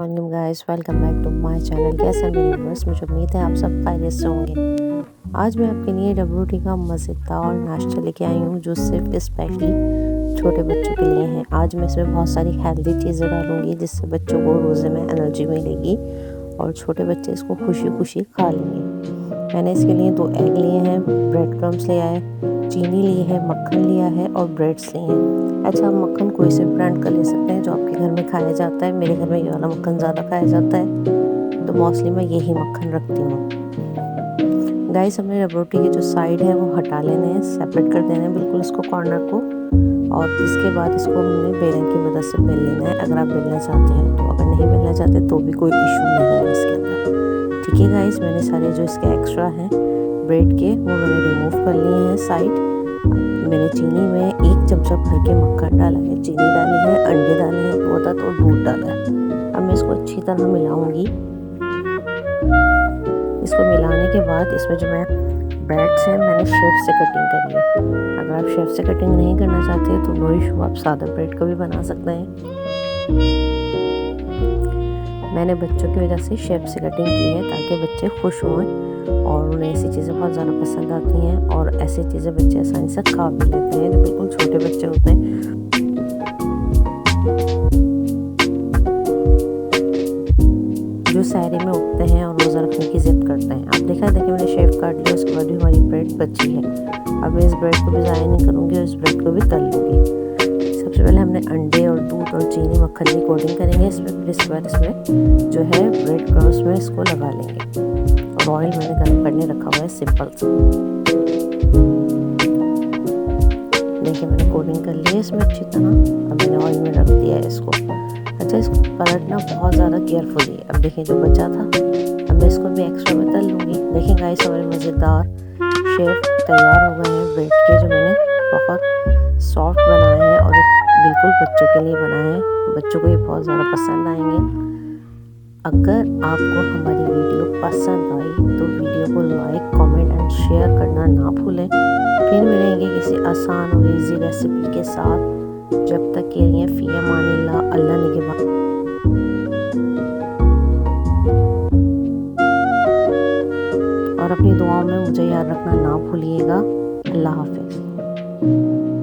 Morning guys, welcome back to my channel. कैसे हैं मेरे व्यूअर्स? मुझे उम्मीद है आप सब खैरियत से होंगे। आज मैं आपके लिए WT का मज़ेदार नाश्ता लेके आई हूँ जो सिर्फ स्पेशली छोटे बच्चों के लिए है। आज मैं इसमें बहुत सारी हेल्दी चीज़ें डालूँगी जिससे बच्चों को रोज़े में एनर्जी मिलेगी और छोटे बच्चे इसको खुशी खुशी खा लेंगे। मैंने इसके लिए 2 एग लिए हैं, ब्रेड क्रम्स लिया है, चीनी ली है, मक्खन लिया है और ब्रेड्स लिए हैं। अच्छा, आप मक्खन कोई से ब्रांड का ले सकते हैं जो आपके घर में खाया जाता है। मेरे घर में ये वाला मक्खन ज़्यादा खाया जाता है तो मोस्टली मैं यही मक्खन रखती हूँ। गाइस, हमने रोटी की जो साइड है वो हटा लेने हैं, सेपरेट कर देना है बिल्कुल इसको, कॉर्नर को। और इसके बाद इसको हमने बेलन की मदद से बेल लेना है अगर आप बेलना चाहते हैं तो। अगर नहीं बेलना चाहते तो भी कोई इशू नहीं है इसके अंदर। ठीक है गाइस, मैंने सारे जो इसके एक्स्ट्रा हैं ब्रेड के वो मैंने रिमूव कर लिए हैं साइड। मैंने चीनी में 1 चमचा भर के मक्खन डाला है, चीनी डाली है, अंडे डाले हैं 2 अदद और दूध डाला है। अब मैं इसको अच्छी तरह मिलाऊंगी। इसको मिलाने के बाद इसमें जो मैं ब्रेड्स हैं मैंने शेप से कटिंग करी है। अगर आप शेप से कटिंग नहीं करना चाहते तो नो इशू, आप सादा ब्रेड का भी बना सकते हैं। मैंने बच्चों की वजह से शेप से कटिंग की है ताकि बच्चे खुश हों और उन्हें ऐसी चीज़ें बहुत ज़्यादा पसंद आती हैं और ऐसी चीज़ें बच्चे आसानी से खा भी लेते हैं जो बिल्कुल छोटे बच्चे होते हैं। जो सहरी में उठते हैं और रोज़ा रखने की ज़िद करते हैं। आप देखिए मैंने शेप काट लिया, उसके बाद भी हमारी ब्रेड बची है। अब मैं इस ब्रेड को भी ज़ाया नहीं करूँगी और इस ब्रेड को भी तल लूँगी। सबसे पहले हमने अंडे और दूध और चीनी मक्खन की कोटिंग करेंगे इसमें, फिर इसके बाद इसमें जो है ब्रेड क्रम्स में इसको लगा लेंगे। और ऑयल मैंने गर्म करने रखा हुआ है सिंपल सा। देखिए मैंने कोटिंग कर ली है इसमें अच्छी तरह। अब मैंने ऑयल में रख दिया है इसको। अच्छा, इसको पलटना बहुत ज़्यादा केयरफुली है। अब देखिए जो बचा था अब मैं इसको भी एक्स्ट्रा में तल लूँगी। देखिए गाइस, हमारे मज़ेदार शेप तैयार हो गए हैं ब्रेड के, जो मैंने बहुत सॉफ्ट बनाए हैं और बिल्कुल बच्चों के लिए बनाए हैं। बच्चों को ये बहुत ज़्यादा पसंद आएंगे। अगर आपको हमारी वीडियो पसंद आई तो वीडियो को लाइक, कमेंट एंड शेयर करना ना भूलें। फिर मिलेंगे किसी आसान और इजी रेसिपी के साथ। जब तक के लिए फ़ी अमानिल्लाह, अल्लाह निगहबान। और अपनी दुआओं में मुझे याद रखना ना भूलिएगा। अल्लाह हाफिज़।